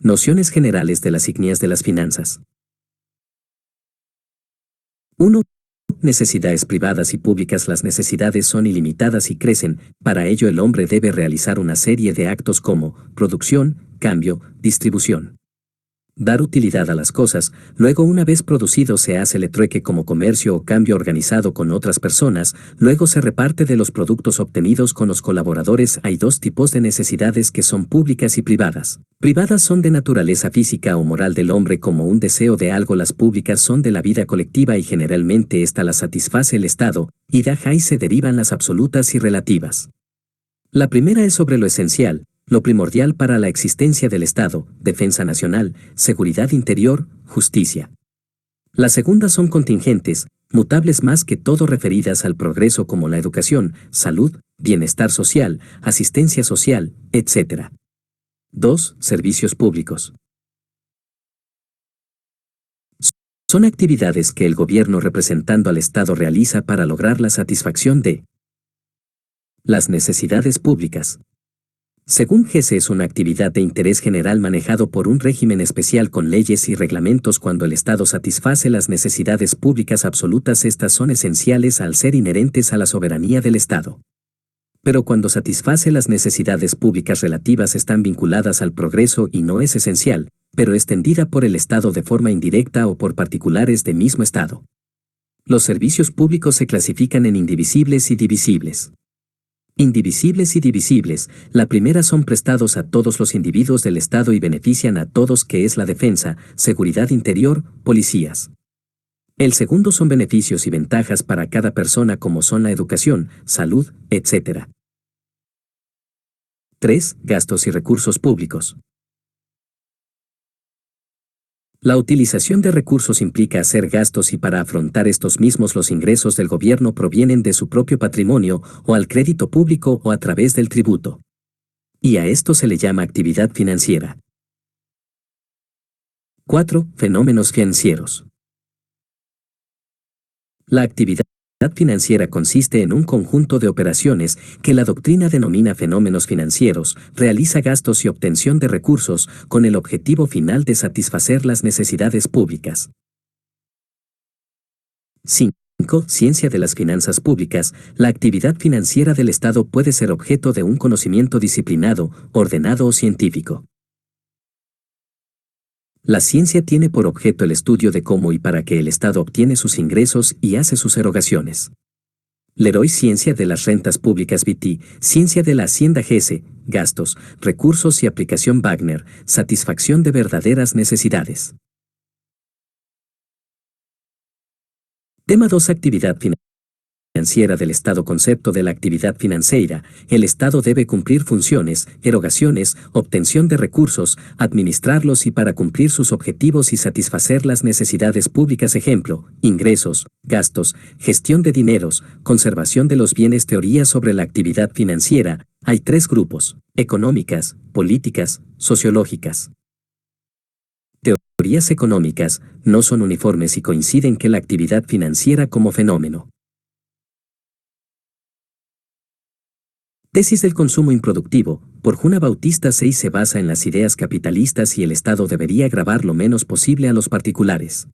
Nociones generales de las ignias de las finanzas. 1. Necesidades privadas y públicas. Las necesidades son ilimitadas y crecen, para ello el hombre debe realizar una serie de actos como producción, cambio, distribución. Dar utilidad a las cosas, luego una vez producido se hace el trueque como comercio o cambio organizado con otras personas, luego se reparte de los productos obtenidos con los colaboradores. Hay dos tipos de necesidades que son públicas y privadas. Privadas son de naturaleza física o moral del hombre como un deseo de algo. Las públicas son de la vida colectiva y generalmente esta las satisface el Estado, y de ahí se derivan las absolutas y relativas. La primera es sobre lo esencial, lo primordial para la existencia del Estado, defensa nacional, seguridad interior, justicia. La segunda son contingentes, mutables más que todo referidas al progreso como la educación, salud, bienestar social, asistencia social, etc. 2. Servicios públicos. Son actividades que el gobierno representando al Estado realiza para lograr la satisfacción de las necesidades públicas. Según Gese, es una actividad de interés general manejado por un régimen especial con leyes y reglamentos. Cuando el Estado satisface las necesidades públicas absolutas, estas son esenciales al ser inherentes a la soberanía del Estado. Pero cuando satisface las necesidades públicas relativas están vinculadas al progreso y no es esencial, pero extendida por el Estado de forma indirecta o por particulares del mismo Estado. Los servicios públicos se clasifican en indivisibles y divisibles. Indivisibles y divisibles, la primera son prestados a todos los individuos del Estado y benefician a todos, que es la defensa, seguridad interior, policías. El segundo son beneficios y ventajas para cada persona como son la educación, salud, etc. 3. Gastos y recursos públicos. La utilización de recursos implica hacer gastos y para afrontar estos mismos los ingresos del gobierno provienen de su propio patrimonio o al crédito público o a través del tributo. Y a esto se le llama actividad financiera. 4. Fenómenos financieros. La actividad financiera consiste en un conjunto de operaciones que la doctrina denomina fenómenos financieros, realiza gastos y obtención de recursos con el objetivo final de satisfacer las necesidades públicas. 5. Ciencia de las finanzas públicas. La actividad financiera del Estado puede ser objeto de un conocimiento disciplinado, ordenado o científico. La ciencia tiene por objeto el estudio de cómo y para qué el Estado obtiene sus ingresos y hace sus erogaciones. Leroy, ciencia de las rentas públicas. Beatty, ciencia de la hacienda. Gese, gastos, recursos y aplicación. Wagner, satisfacción de verdaderas necesidades. Tema 2. Actividad financiera del Estado. Concepto de la actividad financiera. El Estado debe cumplir funciones, erogaciones, obtención de recursos, administrarlos y para cumplir sus objetivos y satisfacer las necesidades públicas. Ejemplo, ingresos, gastos, gestión de dineros, conservación de los bienes. Teoría sobre la actividad financiera. Hay tres grupos: económicas, políticas, sociológicas. Teorías económicas no son uniformes y coinciden que la actividad financiera como fenómeno. Tesis del consumo improductivo, por Juna Bautista 6, se basa en las ideas capitalistas y el Estado debería gravar lo menos posible a los particulares.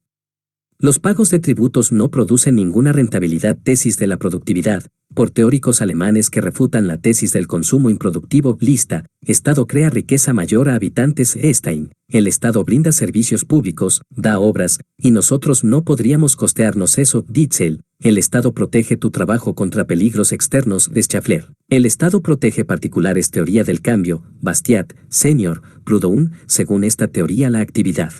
Los pagos de tributos no producen ninguna rentabilidad. Tesis de la productividad, por teóricos alemanes que refutan la tesis del consumo improductivo. Lista, Estado crea riqueza mayor a habitantes. Stein, el Estado brinda servicios públicos, da obras, y nosotros no podríamos costearnos eso. Ditzel, el Estado protege tu trabajo contra peligros externos. Deschafler, el Estado protege particulares. Teoría del cambio, Bastiat, Senior, Proudhon. Según esta teoría, la actividad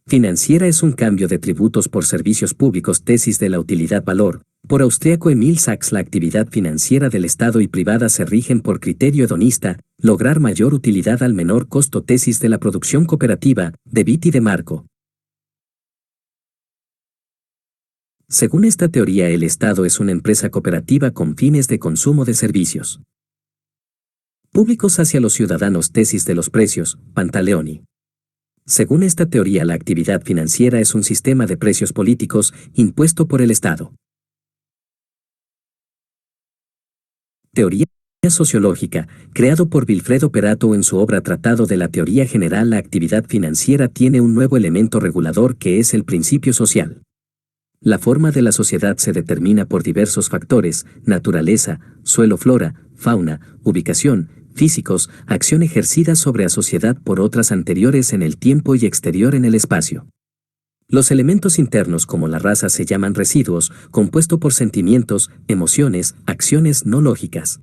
financiera es un cambio de tributos por servicios públicos. Tesis de la utilidad-valor, por austríaco Emil Sachs. La actividad financiera del Estado y privada se rigen por criterio hedonista, lograr mayor utilidad al menor costo. Tesis de la producción cooperativa, de Beatty y de Marco. Según esta teoría, el Estado es una empresa cooperativa con fines de consumo de servicios públicos hacia los ciudadanos. Tesis de los precios, Pantaleoni. Según esta teoría, la actividad financiera es un sistema de precios políticos impuesto por el Estado. Teoría sociológica, creado por Vilfredo Perato en su obra Tratado de la Teoría General. La actividad financiera tiene un nuevo elemento regulador que es el principio social. La forma de la sociedad se determina por diversos factores: naturaleza, suelo, flora, fauna, ubicación, físicos, acción ejercida sobre la sociedad por otras anteriores en el tiempo y exterior en el espacio. Los elementos internos como la raza se llaman residuos, compuesto por sentimientos, emociones, acciones no lógicas.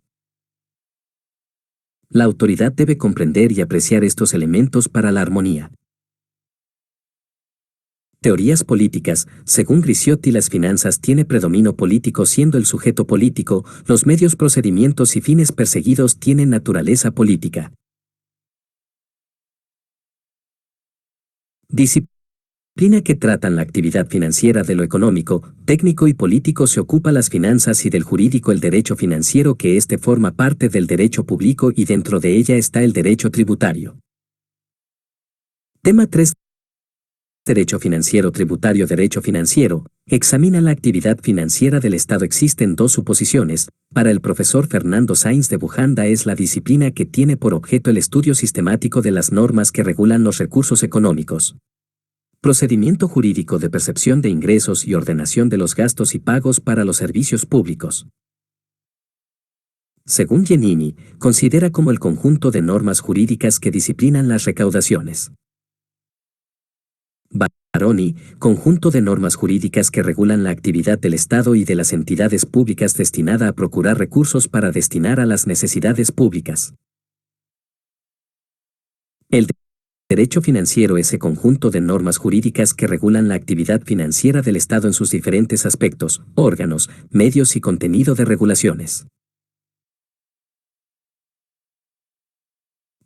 La autoridad debe comprender y apreciar estos elementos para la armonía. Teorías políticas. Según Grisciotti, las finanzas tiene predominio político siendo el sujeto político, los medios, procedimientos y fines perseguidos tienen naturaleza política. Disciplina que tratan la actividad financiera de lo económico, técnico y político se ocupa las finanzas y del jurídico el derecho financiero que éste forma parte del derecho público y dentro de ella está el derecho tributario. Tema 3. Derecho financiero tributario. Derecho financiero examina la actividad financiera del Estado. Existen dos suposiciones. Para el profesor Fernando Sáenz de Bujanda es la disciplina que tiene por objeto el estudio sistemático de las normas que regulan los recursos económicos. Procedimiento jurídico de percepción de ingresos y ordenación de los gastos y pagos para los servicios públicos. Según Giannini, considera como el conjunto de normas jurídicas que disciplinan las recaudaciones. Baroni, conjunto de normas jurídicas que regulan la actividad del Estado y de las entidades públicas destinada a procurar recursos para destinar a las necesidades públicas. El derecho financiero, ese conjunto de normas jurídicas que regulan la actividad financiera del Estado en sus diferentes aspectos, órganos, medios y contenido de regulaciones.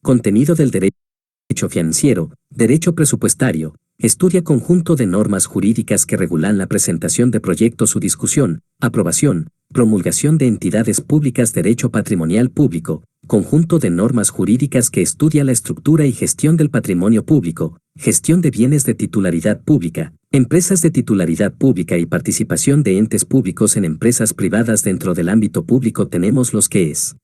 Contenido del derecho financiero. Derecho presupuestario. Estudia conjunto de normas jurídicas que regulan la presentación de proyectos, su discusión, aprobación, promulgación de entidades públicas. Derecho patrimonial público. Conjunto de normas jurídicas que estudia la estructura y gestión del patrimonio público, gestión de bienes de titularidad pública, empresas de titularidad pública y participación de entes públicos en empresas privadas. Dentro del ámbito público tenemos los que es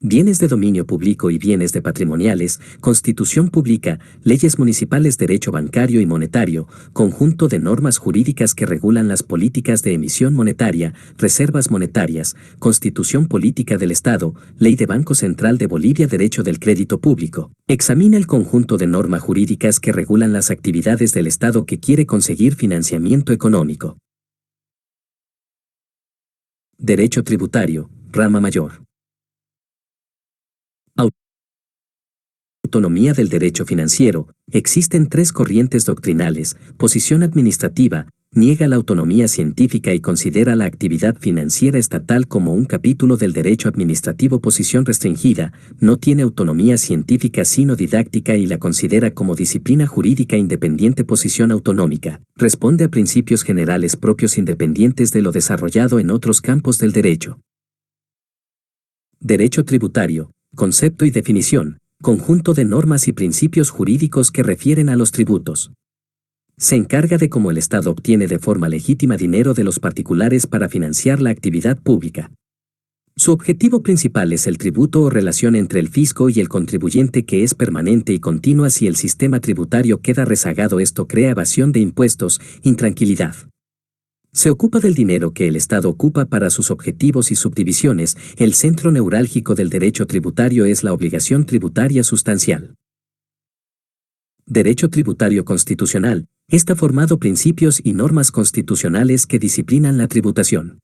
bienes de dominio público y bienes de patrimoniales, constitución pública, leyes municipales, derecho bancario y monetario, conjunto de normas jurídicas que regulan las políticas de emisión monetaria, reservas monetarias, constitución política del Estado, ley de Banco Central de Bolivia, derecho del crédito público. Examina el conjunto de normas jurídicas que regulan las actividades del Estado que quiere conseguir financiamiento económico. Derecho tributario, rama mayor. Autonomía del derecho financiero. Existen tres corrientes doctrinales. Posición administrativa, niega la autonomía científica y considera la actividad financiera estatal como un capítulo del derecho administrativo. Posición restringida, no tiene autonomía científica sino didáctica y la considera como disciplina jurídica independiente. Posición autonómica, responde a principios generales propios independientes de lo desarrollado en otros campos del derecho. Derecho tributario, concepto y definición. Conjunto de normas y principios jurídicos que refieren a los tributos. Se encarga de cómo el Estado obtiene de forma legítima dinero de los particulares para financiar la actividad pública. Su objetivo principal es el tributo o relación entre el fisco y el contribuyente, que es permanente y continua. Si el sistema tributario queda rezagado, esto crea evasión de impuestos, intranquilidad. Se ocupa del dinero que el Estado ocupa para sus objetivos y subdivisiones. El centro neurálgico del derecho tributario es la obligación tributaria sustancial. Derecho tributario constitucional. Está formado principios y normas constitucionales que disciplinan la tributación.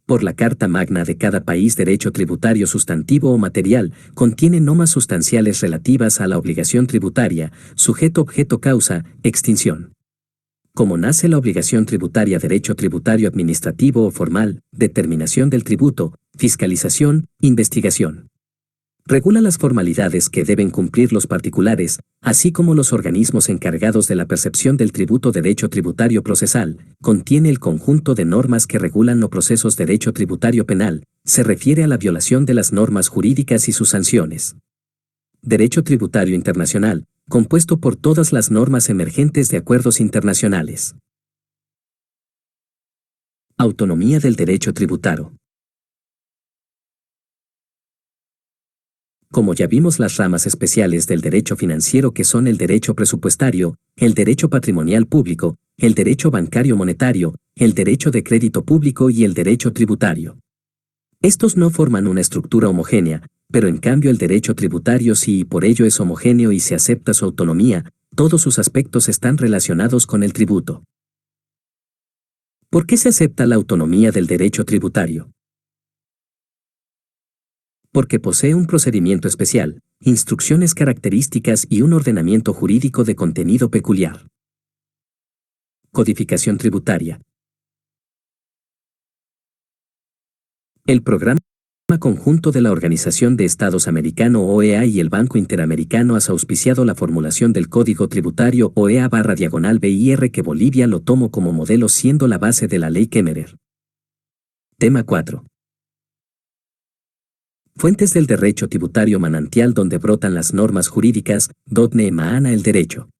Por la Carta Magna de cada país, derecho tributario sustantivo o material contiene normas sustanciales relativas a la obligación tributaria, sujeto, objeto, causa, extinción. Como nace la obligación tributaria, derecho tributario administrativo o formal, determinación del tributo, fiscalización, investigación. Regula las formalidades que deben cumplir los particulares, así como los organismos encargados de la percepción del tributo. Derecho tributario procesal, contiene el conjunto de normas que regulan los procesos. Derecho tributario penal, se refiere a la violación de las normas jurídicas y sus sanciones. Derecho tributario internacional, compuesto por todas las normas emergentes de acuerdos internacionales. Autonomía del derecho tributario. Como ya vimos las ramas especiales del derecho financiero que son el derecho presupuestario, el derecho patrimonial público, el derecho bancario monetario, el derecho de crédito público y el derecho tributario. Estos no forman una estructura homogénea, pero en cambio el derecho tributario sí y por ello es homogéneo y se acepta su autonomía, todos sus aspectos están relacionados con el tributo. ¿Por qué se acepta la autonomía del derecho tributario? Porque posee un procedimiento especial, instrucciones características y un ordenamiento jurídico de contenido peculiar. Codificación tributaria. El programa conjunto de la Organización de Estados Americano OEA y el Banco Interamericano has auspiciado la formulación del Código Tributario OEA/BIR que Bolivia lo tomó como modelo siendo la base de la Ley Kemmerer. Tema 4. Fuentes del derecho tributario manantial donde brotan las normas jurídicas, donde emana el derecho.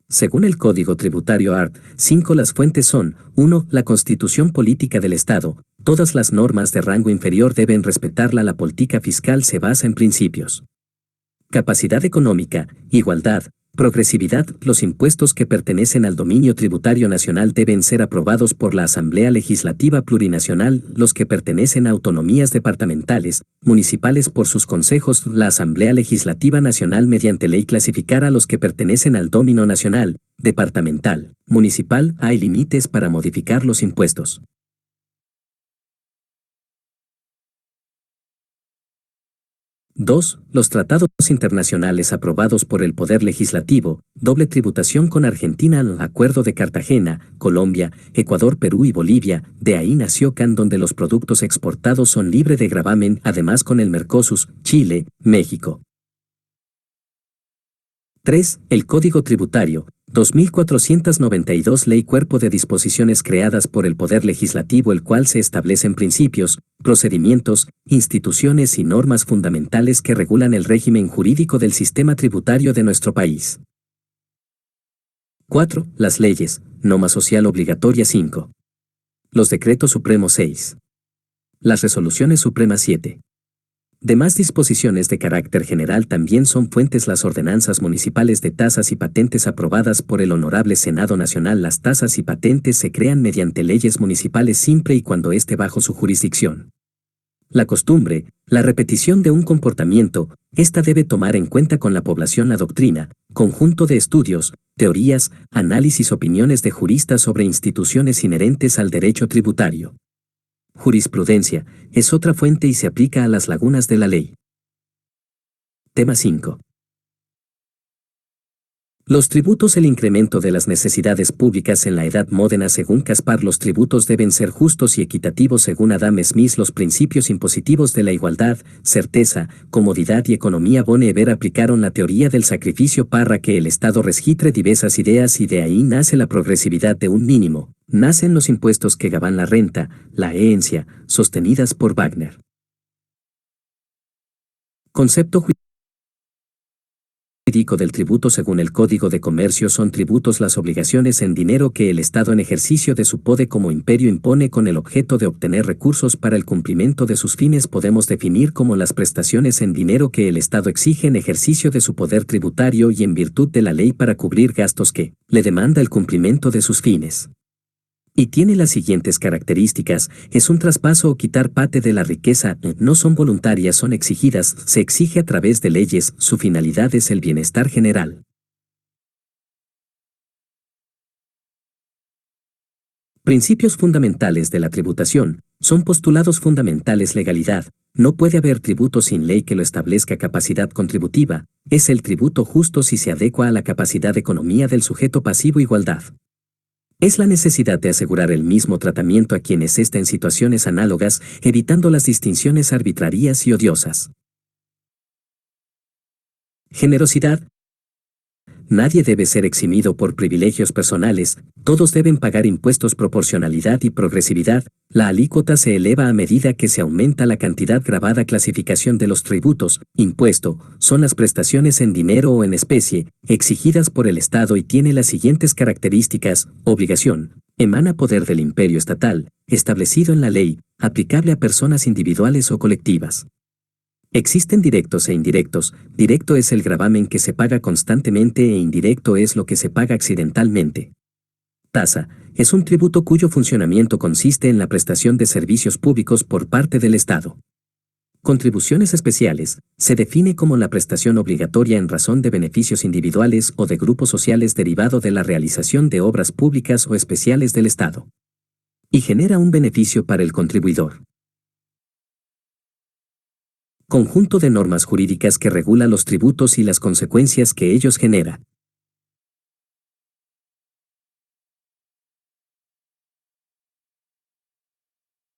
Según el Código Tributario Art. 5 las fuentes son, 1. La Constitución Política del Estado. Todas las normas de rango inferior deben respetarla. La política fiscal se basa en principios. Capacidad económica, igualdad, progresividad. Los impuestos que pertenecen al dominio tributario nacional deben ser aprobados por la Asamblea Legislativa Plurinacional. Los que pertenecen a autonomías departamentales, municipales por sus consejos. La Asamblea Legislativa Nacional mediante ley clasificará a los que pertenecen al dominio nacional, departamental, municipal. Hay límites para modificar los impuestos. 2. Los tratados internacionales aprobados por el Poder Legislativo, doble tributación con Argentina al Acuerdo de Cartagena, Colombia, Ecuador, Perú y Bolivia, de ahí nació CAN donde los productos exportados son libre de gravamen, además con el Mercosur, Chile, México. 3. El Código Tributario, 2492 Ley Cuerpo de disposiciones creadas por el Poder Legislativo el cual se establecen principios, procedimientos, instituciones y normas fundamentales que regulan el régimen jurídico del sistema tributario de nuestro país. 4. Las leyes, norma social obligatoria 5. Los decretos supremos 6. Las resoluciones supremas 7. Demás disposiciones de carácter general también son fuentes las ordenanzas municipales de tasas y patentes aprobadas por el Honorable Senado Nacional. Las tasas y patentes se crean mediante leyes municipales siempre y cuando esté bajo su jurisdicción. La costumbre, la repetición de un comportamiento, esta debe tomar en cuenta con la población la doctrina, conjunto de estudios, teorías, análisis, opiniones de juristas sobre instituciones inherentes al derecho tributario. Jurisprudencia, es otra fuente y se aplica a las lagunas de la ley. Tema 5. Los tributos. El incremento de las necesidades públicas en la Edad Moderna. Según Caspar, los tributos deben ser justos y equitativos. Según Adam Smith, los principios impositivos de la igualdad, certeza, comodidad y economía Bone Ver aplicaron la teoría del sacrificio para que el Estado registre diversas ideas y de ahí nace la progresividad de un mínimo. Nacen los impuestos que gaban la renta, la herencia, sostenidas por Wagner. Concepto jurídico del tributo. Según el Código de Comercio son tributos las obligaciones en dinero que el Estado en ejercicio de su poder como imperio impone con el objeto de obtener recursos para el cumplimiento de sus fines. Podemos definir como las prestaciones en dinero que el Estado exige en ejercicio de su poder tributario y en virtud de la ley para cubrir gastos que le demanda el cumplimiento de sus fines. Y tiene las siguientes características: es un traspaso o quitar parte de la riqueza, no son voluntarias, son exigidas, se exige a través de leyes, su finalidad es el bienestar general. Principios fundamentales de la tributación, son postulados fundamentales. Legalidad, no puede haber tributo sin ley que lo establezca. Capacidad contributiva, es el tributo justo si se adecua a la capacidad de economía del sujeto pasivo. Igualdad, es la necesidad de asegurar el mismo tratamiento a quienes estén en situaciones análogas, evitando las distinciones arbitrarias y odiosas. Generosidad. Nadie debe ser eximido por privilegios personales, todos deben pagar impuestos. Proporcionalidad y progresividad, la alícuota se eleva a medida que se aumenta la cantidad gravada. Clasificación de los tributos, impuesto, son las prestaciones en dinero o en especie, exigidas por el Estado y tiene las siguientes características: obligación, emana poder del imperio estatal, establecido en la ley, aplicable a personas individuales o colectivas. Existen directos e indirectos. Directo es el gravamen que se paga constantemente e indirecto es lo que se paga accidentalmente. Tasa es un tributo cuyo funcionamiento consiste en la prestación de servicios públicos por parte del Estado. Contribuciones especiales se define como la prestación obligatoria en razón de beneficios individuales o de grupos sociales derivado de la realización de obras públicas o especiales del Estado. Y genera un beneficio para el contribuidor. Conjunto de normas jurídicas que regula los tributos y las consecuencias que ellos genera.